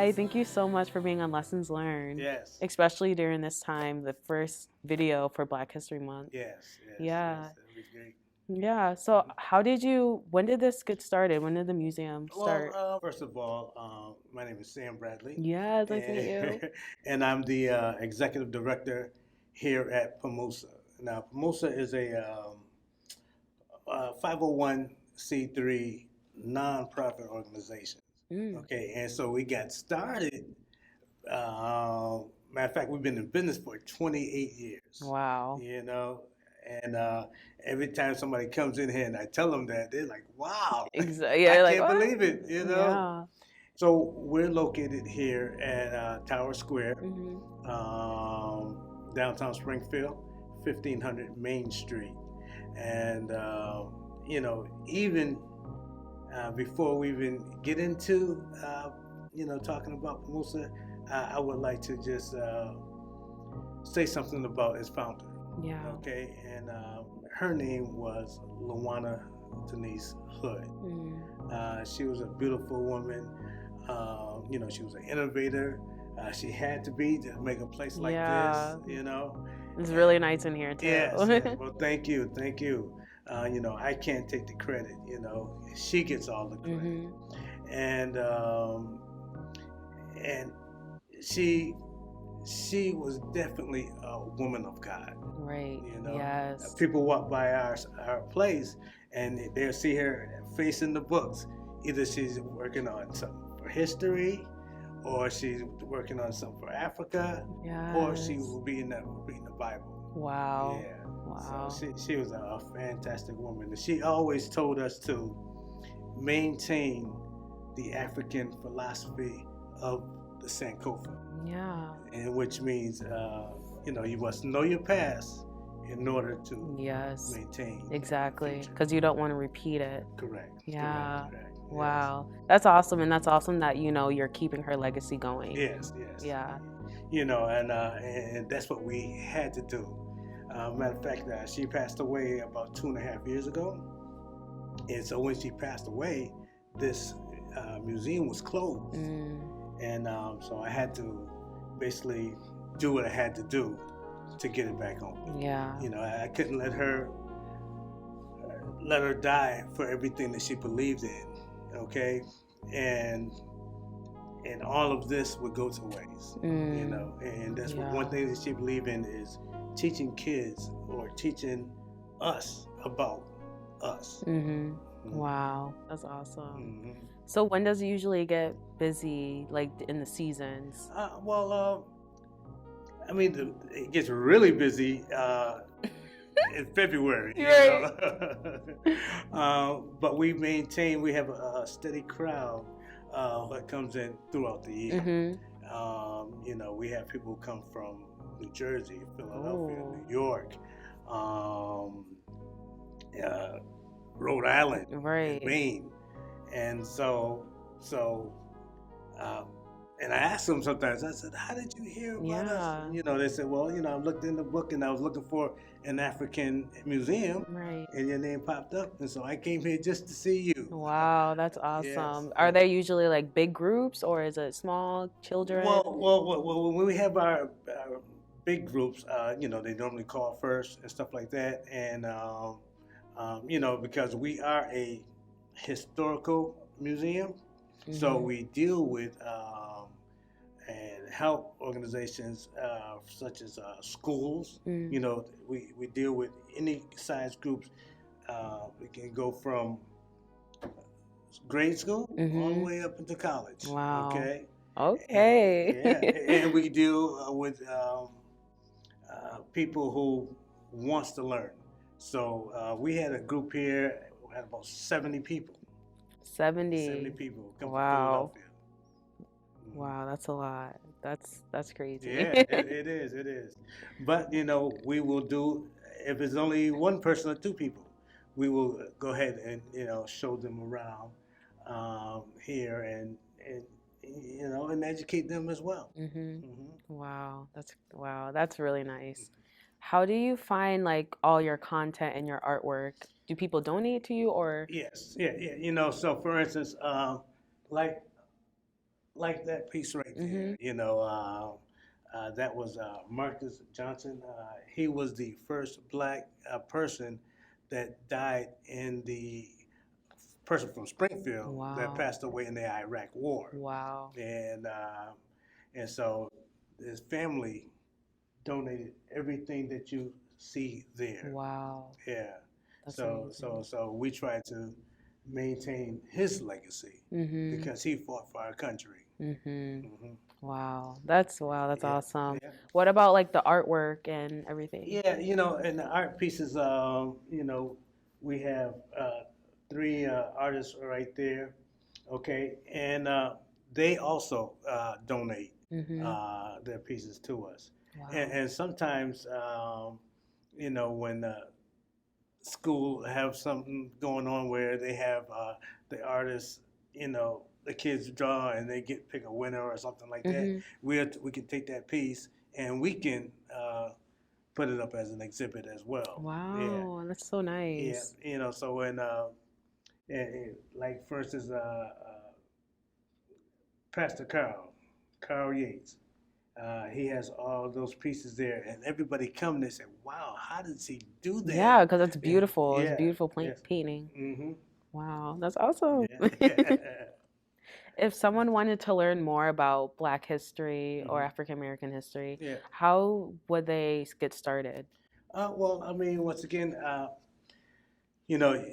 Hi, thank you so much for being on Lessons Learned. Yes. Especially during this time, the first video for Black History Month. Yes. Yeah. That would be great. Yeah. So when did this get started? When did the museum start? Well, first of all, my name is Sam Bradley, Yeah, it's nice to meet you. and, and I'm the executive director here at PAHMUSA. Now, PAHMUSA is a 501c3 nonprofit organization. Mm. Okay, and so we got started. Matter of fact, we've been in business for 28 years. Wow. You know, and every time somebody comes in here and I tell them that, they're like, "Wow, Exactly. Yeah, I you're like, can't what? believe it!" You know. Yeah. So we're located here at Tower Square, Hmm. downtown Springfield, 1500 Main Street, and even before we even get into talking about PAHMUSA, I would like to just say something about its founder. Yeah. Okay, and her name was Luana Denise Hood. She was a beautiful woman. She was an innovator. She had to be to make a place like Yeah. this. It's really nice in here too. Yes. Well, thank you. I can't take the credit. She gets all the credit, and she was definitely a woman of God. Right. Yes. People walk by our place and they'll see her facing the books. Either she's working on something for history, or she's working on something for Africa, or she will be reading the Bible. Wow. Yeah. Wow. So she was a fantastic woman. She always told us to maintain the African philosophy of the Sankofa. Yeah. And which means, you must know your past in order to maintain. Exactly. Because you don't want to repeat it. Correct. Yeah. Correct. Wow. Yes. That's awesome. And that's awesome that, you're keeping her legacy going. Yes. Yeah. And that's what we had to do. Matter of fact, she passed away about 2.5 years ago. And so when she passed away, this museum was closed. And so I had to basically do what I had to do to get it back on. Yeah. I couldn't let her die for everything that she believed in. Okay, and all of this would go to waste. And that's one thing that she believed in is teaching kids or teaching us about us. Wow, that's awesome. So when does it usually get busy, like in the seasons? It gets really busy in February. But we have a steady crowd that comes in throughout the year. We have people who come from New Jersey, Philadelphia, New York, Rhode Island, Maine, and and I asked them sometimes, I said, "How did you hear about us?" And, they said, "Well, I looked in the book and I was looking for an African museum, and your name popped up, and so I came here just to see you." Wow, that's awesome. Yes. Are they usually like big groups or is it small children? Well, when we have our big groups, they normally call first and stuff like that, and because we are a historical museum, so we deal with and help organizations such as schools. We deal with any size groups. We can go from grade school all the way up into college. Wow. Okay. Okay. And we deal with people who wants to learn. So we had a group here. We had about 70 people. 70 people come from Philadelphia. Wow, that's a lot. That's crazy. Yeah, it is. But we will do, if it's only one person or two people, we will go ahead and show them around here and educate them as well. Wow, that's really nice. How do you find like all your content and your artwork? Do people donate to you or? Yes, yeah. So for instance, like like that piece right there. Mhm. That was Marcus Johnson. He was the first black person that died in the person from Springfield that Wow. passed away in the Iraq War, Wow. and so his family donated everything that you see there. Wow. Yeah. That's So amazing. so we try to maintain his legacy Mhm. because he fought for our country. Mhm. Hmm. Wow. That's Yeah. awesome. Yeah. What about like the artwork and everything? Yeah. And the art pieces. We have three artists right there. Okay, and they also donate Mhm. their pieces to us. And, Wow. and sometimes, when school have something going on where they have the artists, the kids draw and they pick a winner or something like that. Mhm. We can take that piece and we can put it up as an exhibit as well. Yeah, Wow. That's so yeah. nice. So when like for instance, Pastor Carl Yates. He has all those pieces there, and everybody come and they say, "Wow, how does he do that?" Yeah, because it's And beautiful. It's yeah, beautiful yes, painting. mm-hmm, Wow. That's awesome. yeah, If someone wanted to learn more about Black history or mm-hmm, African American history, yeah. how would they get started? Well, I mean, once again, you know,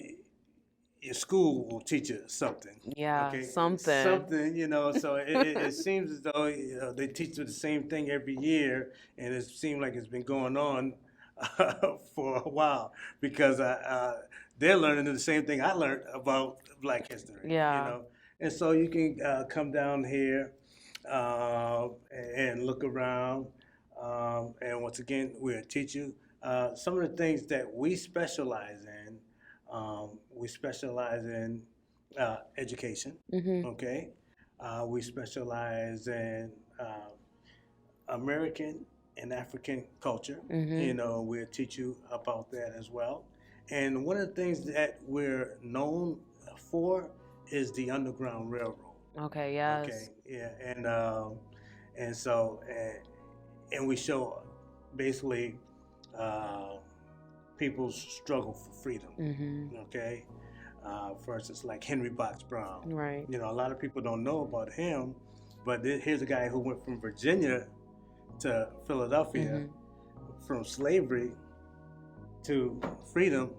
your school will teach you something. Yeah, Okay, something. something. So it seems as though they teach you the same thing every year, and it seems like it's been going on for a while because they're learning the same thing I learned about Black history. Yeah. And so you can come down here and look around, and once again, we'll teach you some of the things that we specialize in. We specialize in education. Mhm. Okay, we specialize in American and African culture. Mhm. We'll teach you about that as well. And one of the things that we're known for is the Underground Railroad. Okay, Okay, yes. yeah, and we show basically uh, people's struggle for freedom. Mhm. Okay, for instance, like Henry Box Brown. Right. A lot of people don't know about him, but here's a guy who went from Virginia to Philadelphia, Mhm. from slavery to freedom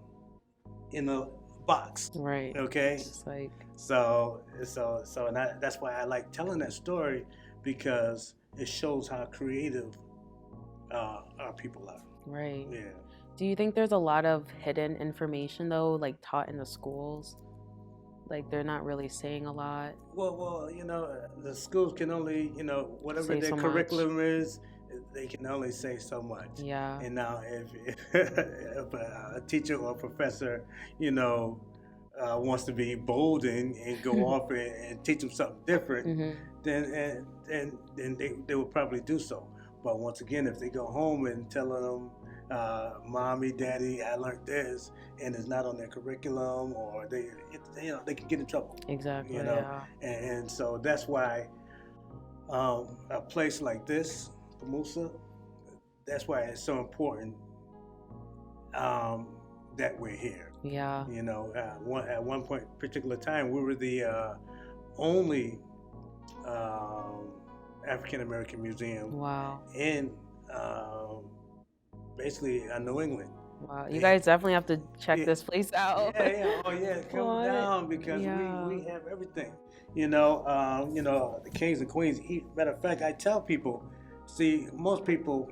in a box. Right. Okay, Just like and that's why I like telling that story because it shows how creative our people are. right. Yeah. Do you think there's a lot of hidden information though, like taught in the schools? Like they're not really saying a lot. Well, the schools can only, whatever Say their so much. curriculum is, they can only say so much. Yeah. And now, if a teacher or a professor, you know, wants to be bold and go off and teach them something different, Mhm. then they will probably do so. But once again, if they go home and telling them, "Mommy, Daddy, I learned this," and it's not on their curriculum, or they can get in trouble. You Exactly, know, yeah. and so that's why a place like this, PAHMUSA, that's why it's so important um, that we're here. Yeah. At one point, particular time, we were the only um, African American museum Wow. in basically New England. Wow. You They, guys definitely have to check yeah, this place out. yeah, oh yeah, come What? down because Yeah. we have everything. The kings and queens. Matter of fact, I tell people, see, most people,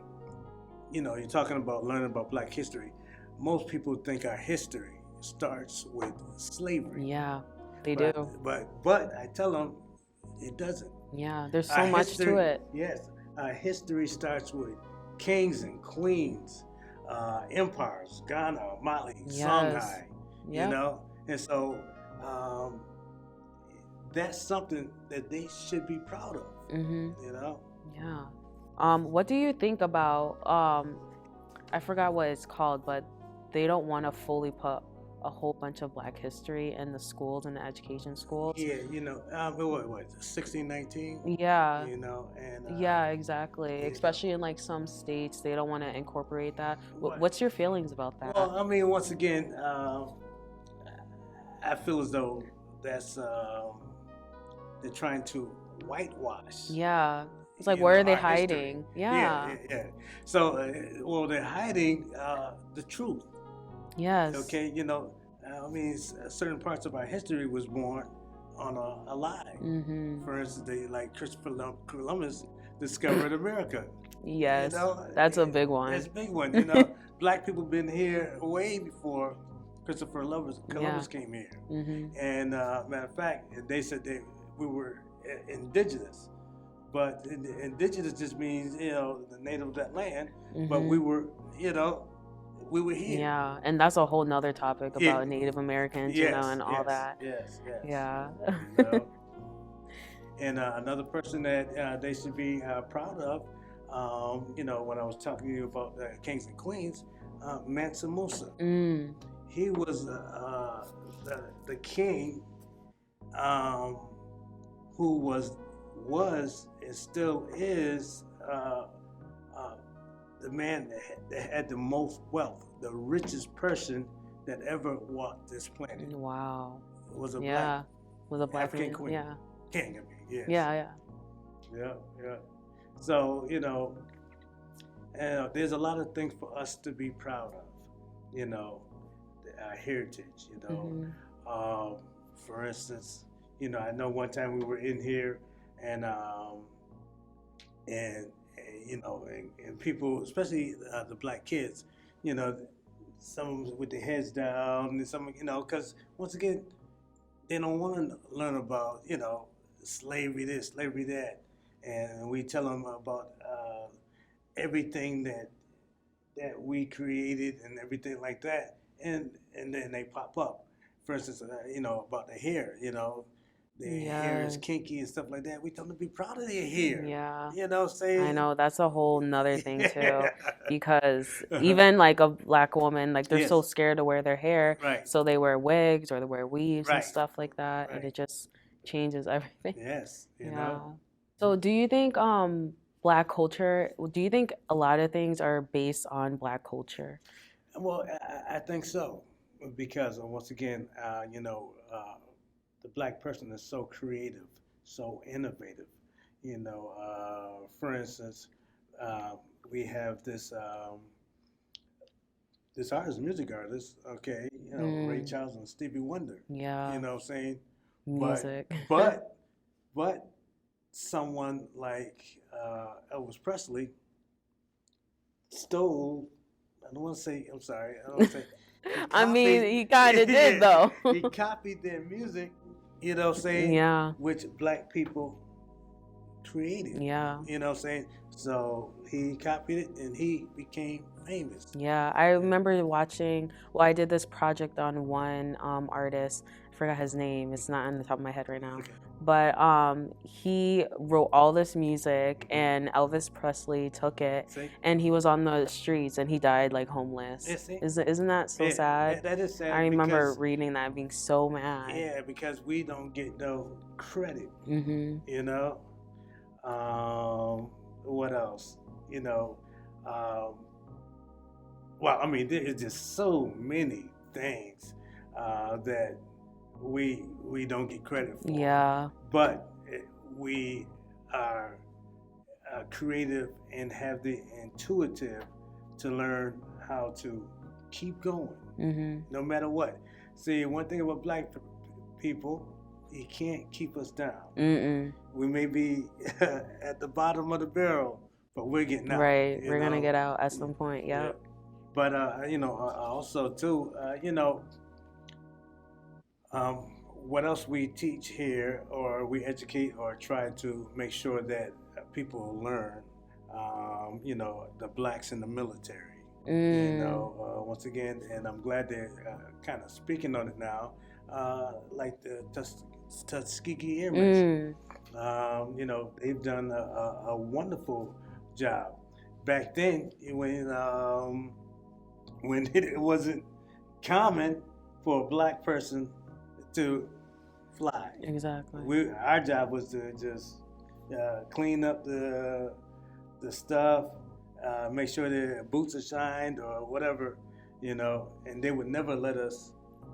you're talking about learning about Black history. Most people think our history starts with slavery, Yeah. They but do. but I tell them it doesn't. Yeah. There's Our so much to history, it. yes, our history starts with kings and queens, empires, Ghana, Mali, Yes. Songhai, Yep. and so um, that's something that they should be proud of, Mhm. you know. Yeah. What do you think about I forgot what it's called, but they don't want to fully put a whole bunch of Black history in the schools and the education schools. Yeah, what, 1619, Yeah, and yeah, exactly. you know, Especially in like some states, they don't want to incorporate that. what? What's your feelings about that? Well, I mean, once again, I feel as though that's they're trying to whitewash, Yeah. It's like, where are they our history. hiding? Yeah, Yeah. yeah, yeah. So, well, they're hiding the truth. Yes. Okay, I mean, certain parts of our history was born on a lie. Mm-hmm. For instance, like Christopher Columbus discovered America. Yes. That's a big That's one. a big one. Black people been here way before Christopher Columbus Yeah. came here. Mm-hmm. And matter of fact, they said we were indigenous, but indigenous just means the native of that land. But Mm-hmm. we were, we were here. Yeah. And that's a whole nother topic Yeah. about Native Americans, Yes, and all yes, that. yes, yes. Yeah. You know, and another person that they should be proud of, when I was talking to you about kings and queens, Mansa Musa. Mm. He was the king who was and still is the man that had the most wealth, the richest person that ever walked this planet. Wow. Was a Yeah. Was a Black African man. queen. Yeah. King, I mean, yes. Yeah. Yeah, yeah. So, there's a lot of things for us to be proud of, our heritage, Mm-hmm. For instance, I know one time we were in here and, and, and people, especially the black kids, some of them with their heads down and some, because once again, they don't want to learn about, slavery this, slavery that. And we tell them about everything that we created and everything like that. And then they pop up. For instance, about the hair, their hair is Yes. kinky and stuff like that. We tell them to be proud of their hair. Yeah. I Saying, know that's a whole nother thing too, yeah. because even like a Black woman, like they're so Yes, scared to wear their hair, right, so they wear wigs or they wear weaves and right, stuff like that, and right. it just changes everything. Yes, Yeah. So do you think Black culture, do you think a lot of things are based on Black culture? Well, I think so, because once again, the black person is so creative, so innovative. For instance, we have this artist, music artist, okay, Ray Mm, Charles and Stevie Wonder. yeah, What I'm saying, but music. but but someone like Elvis Presley stole. I don't want to say. I'm sorry. I don't want to say. He I mean, copied. he kind of did Yeah, though. he copied their music. Saying, Yeah, which black people created. yeah. Saying. So he copied it, and he became famous. Yeah, I remember watching. Well, I did this project on one artist. I forgot his name. It's not on the top of my head right now. Okay. But he wrote all this music, Mhm. and Elvis Presley took it, See? and he was on the streets, and he died like homeless. Yeah, see? Isn't that so Yeah, sad? that is sad. I remember because, reading that and being so mad. yeah, because we don't get no credit. Mhm. What else? Well, I mean, there is just so many things that we don't get credit for. Yeah. But we are creative and have the intuitive to learn how to keep going, Mhm. no matter what. See, one thing about black people, you can't keep us down. Mm-mm. We may be at the bottom of the barrel, but we're getting out. Right. We're gonna get out at some point. Yeah. Yep. But also too, what else we teach here, or we educate, or try to make sure that people learn. The blacks in the military. Once again, and I'm glad they're kind of speaking on it now, like the Tuskegee Airmen. They've done a wonderful job. Back then, when it wasn't common for a black person to fly. Exactly. Our job was to just clean up the stuff, make sure their boots are shined or whatever, and they would never let us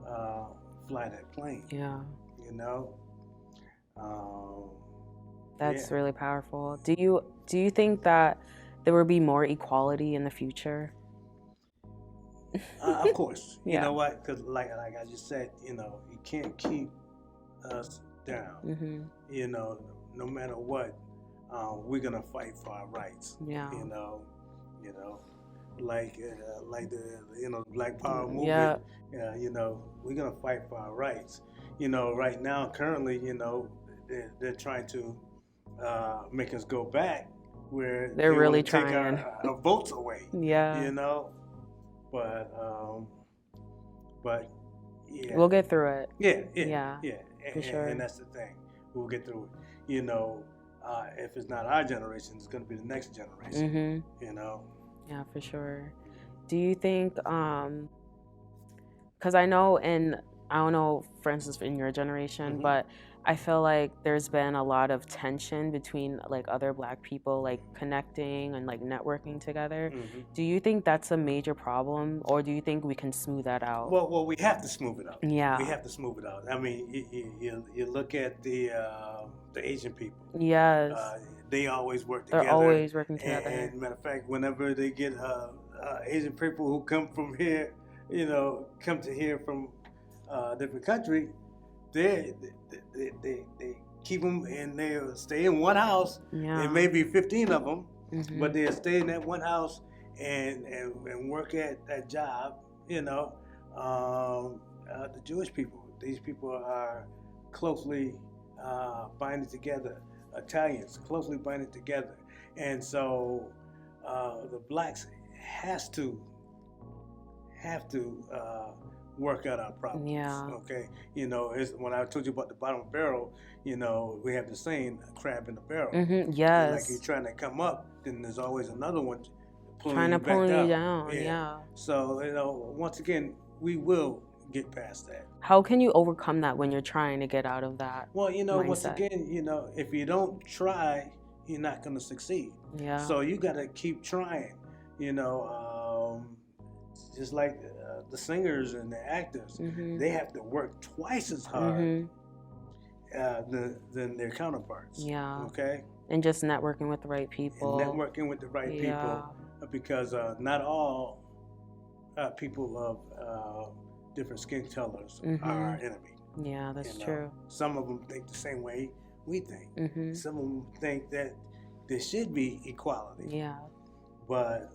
uh, fly that plane, Yeah. you know. Um, yeah, That's really powerful. Do you think that there will be more equality in the future? of course. You Yeah. know what? Because like I just said, you can't keep us down. Mhm. No matter what, we're gonna fight for our rights. Yeah. You know, like the Black Power movement. Yeah. We're gonna fight for our rights. Right now, currently, they're trying to make us go back where They're they want really to take trying. our votes away. Yeah. You know, but but yeah, We'll get through it. yeah, yeah, Yeah, yeah, for and sure. that's the thing. We'll get through it. If it's not our generation, it's going to be the next generation. Mhm. You know. Yeah, for sure. Do you think because I don't know, for instance, in your generation, Mm-hmm. but I feel like there's been a lot of tension between like other black people like connecting and like networking together. Mm-hmm. Do you think that's a major problem, or do you think we can smooth that out? Well, we have to smooth it out. We Yeah. have to smooth it out. I mean, you look at the Asian people. Yes. They always work They're together. always working together. And matter of fact, whenever they get Asian people who come from here, come to here from a different country, they keep them and they'll stay in one house. Yeah. It may be 15 of them, Mhm. but they'll stay in that one house and work at that job. The Jewish people. These people are closely binded together. Italians closely binded together, and so the blacks have to work out our problems. Yeah. Okay, when I told you about the bottom barrel, we have the saying, "A crab in the barrel." Mhm. Like you're Yes. trying to come up, then there's always another one pulling Trying you to back pull you down. down. Yeah. Yeah. So once again, we will get past that. How can you overcome that when you're trying to get out of that Well, once mindset? again, if you don't try, you're not going to succeed. Yeah. So you got to keep trying. Just like the singers and the actors, Mhm. they have to work twice as hard Mhm. than their counterparts. Yeah. Okay. And just networking with the right And people. networking with the right Yeah. people, because not all people of different skin colors are our Mhm. enemy. Yeah, that's true. Some of them think the same way we think. Mhm. Some of them think that there should be equality. Yeah. But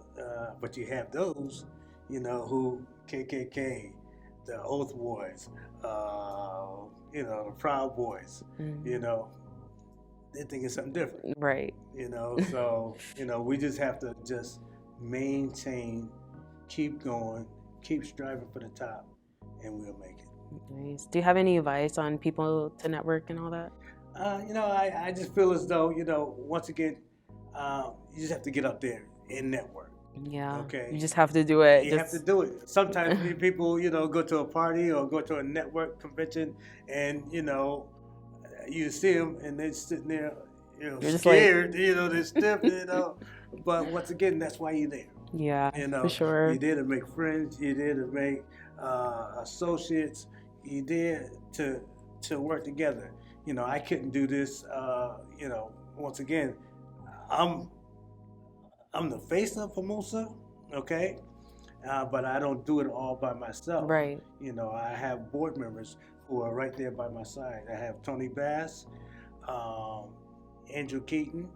you have those, who KKK, the Oath Boys, the Proud Boys, Mhm. they think it's something different. Right. So we just have to just maintain, keep going, keep striving for the top, and we'll make it. Nice. Do you have any advice on people to network and all that? I just feel as though, once again, you just have to get up there and network. Yeah. Okay. You just have to do it. You have to do it. Sometimes people, go to a party or go to a network convention, and you see them and they're sitting there, You're just scared. They're stiff. But once again, that's why you're there. Yeah, for sure. You're there to make friends. You're there to make associates. You're there to work together. I couldn't do this. Once again, I'm the face of PAHMUSA, okay? But I don't do it all by myself. Right. I have board members who are right there by my side. I have Tony Bass, Andrew Keaton,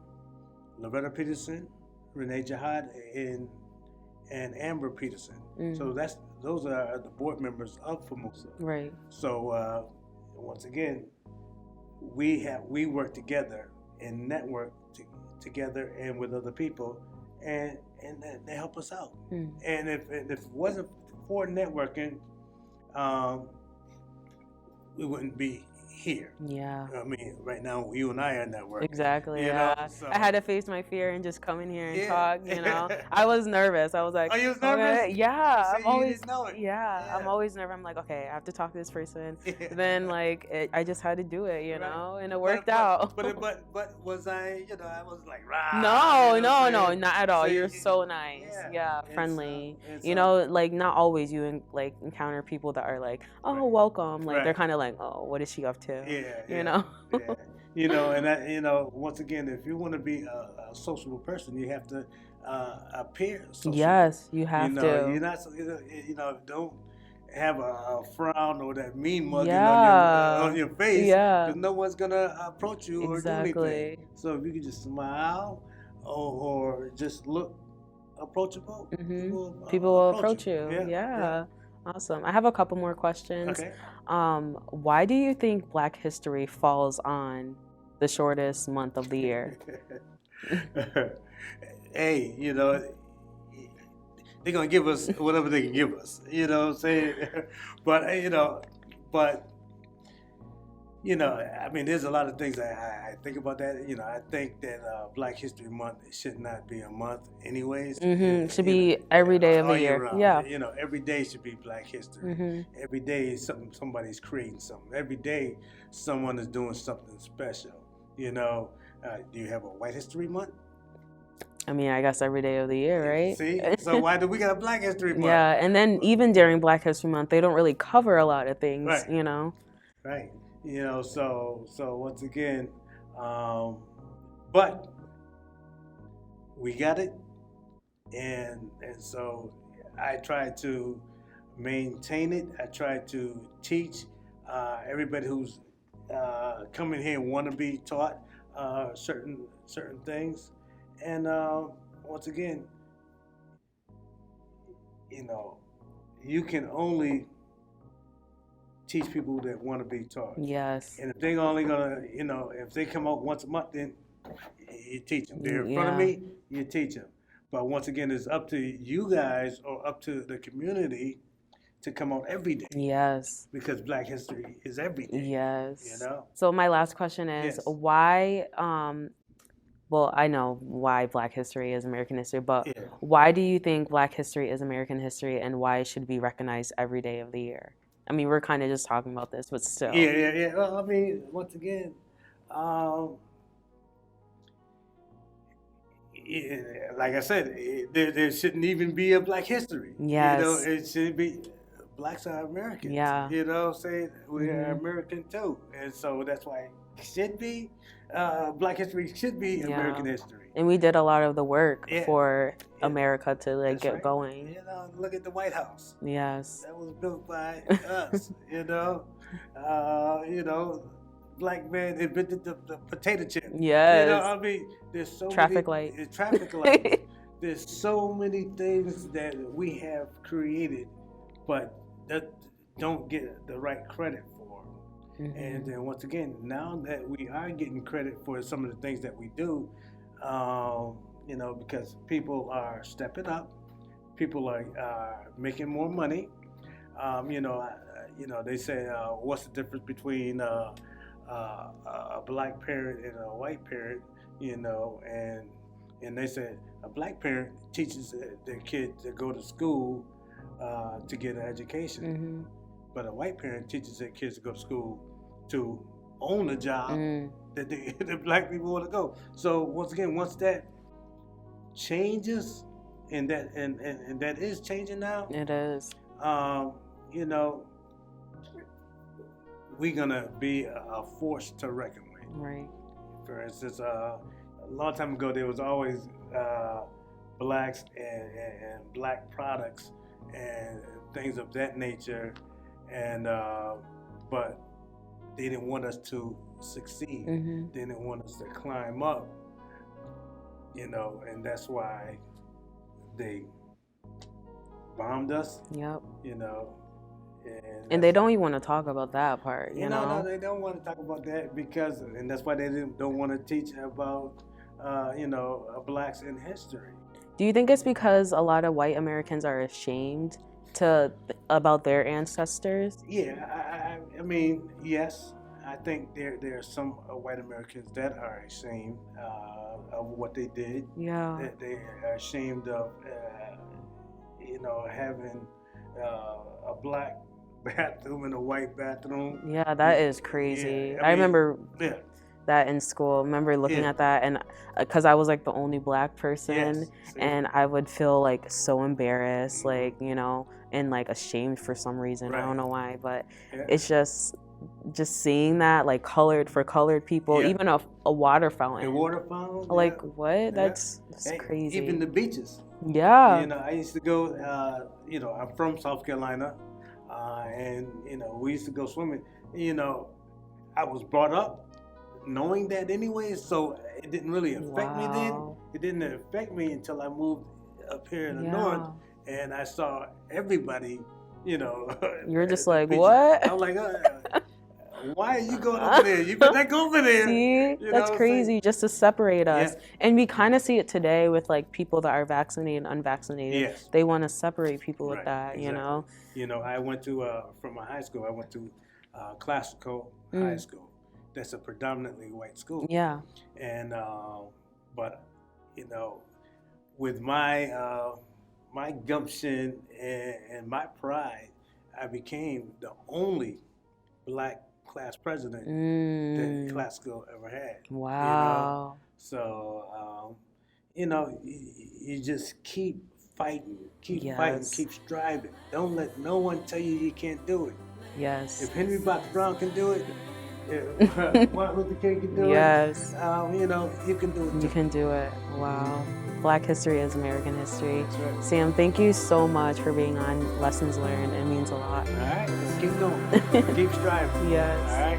Loretta Peterson, Renee Jihad, and Amber Peterson. So those are the board members of PAHMUSA. Right. So once again, we work together and network together and with other people, and they help us out. And if it wasn't for networking, we wouldn't be here. Yeah. I mean, right now you and I are networking. Exactly. You know, Yeah. so I had to face my fear and just come in here and yeah. talk, you know. I was nervous. I was like, Are you was nervous? okay, yeah, I'm See, you always didn't know it. yeah, I'm Yeah. always nervous. I'm like, okay, I have to talk to this person. Yeah. Then like I just had to do it, you Right. know, and it worked out. But was I, you know, I was like, rah, No, you know what no, I'm no, saying? not at all. You're See, so nice. yeah. Yeah, And friendly. and You know, so, like not always like encounter people that are like, "Oh, right, welcome." Like they're right. kind of like, "Oh, what is she up to?" Yeah, You yeah, know? yeah. You know, and that, you know, once again, if you want to be a sociable person, you have to appear sociable. Yes, you You have know, you're to. not, you know, don't have a frown or that mean mugging on Yeah. your face, Yeah. because no one's gonna approach you or do anything. Exactly. So if you can just smile or just look approachable, Hmm. people People will approach you. approach you. Yeah, yeah. Yeah. Awesome. I have a couple more questions. Okay. Why do you think Black History falls on the shortest month of the year? Hey, you know, they're gonna give us whatever they can give us. You know what I'm saying? But but I mean, there's a lot of things I think about that. You know, I think that Black History Month should not be a month, anyways. Should be every day of all the year year. round. Yeah. You know, every day should be Black History. Hmm. Every day is somebody's creating something. Every day someone is doing something special. You know, do you have a White History Month? I mean, I guess every day of the year, right? See, so why do we got a Black History Month? Yeah, and then even during Black History Month, they don't really cover a lot of things, Right. you know? Right. You know, so once again, but we got it, and so I try to maintain it. I try to teach everybody who's coming here and want to be taught certain things, and once again, you know, you can only teach people that want to be taught. Yes. And if they're only gonna, you know, if they come out once a month, then you teach them. They're in front of Yeah. me, you teach them. But once again, it's up to you guys or up to the community to come out every day, Yes. because Black History is every day. Yes. You know? So my last question is Yes. why, well, I know why Black history is American history, but Yeah. why do you think Black history is American history and why it should be recognized every day of the year? I mean, we're kind of just talking about this, but still. Yeah. Well, I mean, once again, like I said, there shouldn't even be a Black history. Yes. You know, it should be blacks are Americans. Yeah. You know what I'm saying? We are Mhm. American too. And so that's why it should be, Black history should be Yeah. American history. And we did a lot of the work Yeah. for Yeah. America to like That's get right. going. You know, look at the White House. Yes. That was built by us, you know. Black man invented the potato chip. Yes. You know, I mean, there's so Traffic many light. traffic lights. There's so many things that we have created, but that don't get the right credit for. Mhm. And then once again, now that we are getting credit for some of the things that we do, you know, because people are stepping up, people are making more money. They say, what's the difference between a black parent and a white parent? You know, and they said a black parent teaches their kid to go to school to get an education, Mhm. but a white parent teaches their kids to go to school to own a job that the black people want to go. So once again, once that changes, and that is changing now, It is. you know, we're gonna be a force to reckon with. Right. For instance, a long time ago, there was always blacks and black products and things of that nature, and but they didn't want us to succeed. Mhm. They didn't want us to climb up, you know, and that's why they bombed us, Yep. you know. And they don't even want to talk about that part, you know? No, they don't want to talk about that because, and that's why they don't want to teach about, blacks in history. Do you think it's because a lot of white Americans are ashamed about their ancestors? Yeah, I mean, yes, I think there are some white Americans that are ashamed of what they did. Yeah. They are ashamed of having a black bathroom and a white bathroom. Yeah, that is crazy. Yeah, I remember yeah, that in school. I remember looking yeah, at that, and because I was like the only black person, yes. See? and I would feel like so embarrassed, Mhm. like, and like ashamed for some reason. I Right. don't know why, but Yeah. it's just seeing that, like, for colored people, Yeah. even a water fountain. A water fountain. Like, Yeah. what? Yeah. That's Hey, crazy. even the beaches. Yeah. I used to go. I'm from South Carolina, and we used to go swimming. I was brought up knowing that anyway, so it didn't really affect me then. Wow. It didn't affect me until I moved up here in the Yeah. north, and I saw everybody. You're just at the like, beaches. what? I was like, why are you going over there? You better not go over there. See, You know that's what I'm crazy, saying? just to separate us. Yeah. And we kind of see it today with like people that are vaccinated and unvaccinated. Yes. They want to separate people with Right, that, exactly. I went to from my high school. I went to classical high school. That's a predominantly white school. Yeah. And but with my my gumption and my pride, I became the only black class president that classical ever had. Wow. So you just keep fighting, keep striving. Don't let no one tell you can't do it. Yes. If Henry Box Brown can do it, if Martin Luther King can do it, yes. You can do it too. You can do it. Wow. Black history is American history. That's right. Sam, thank you so much for being on Lessons Learned. It means a lot. All right, let's keep going. Keep striving. Yes. All right.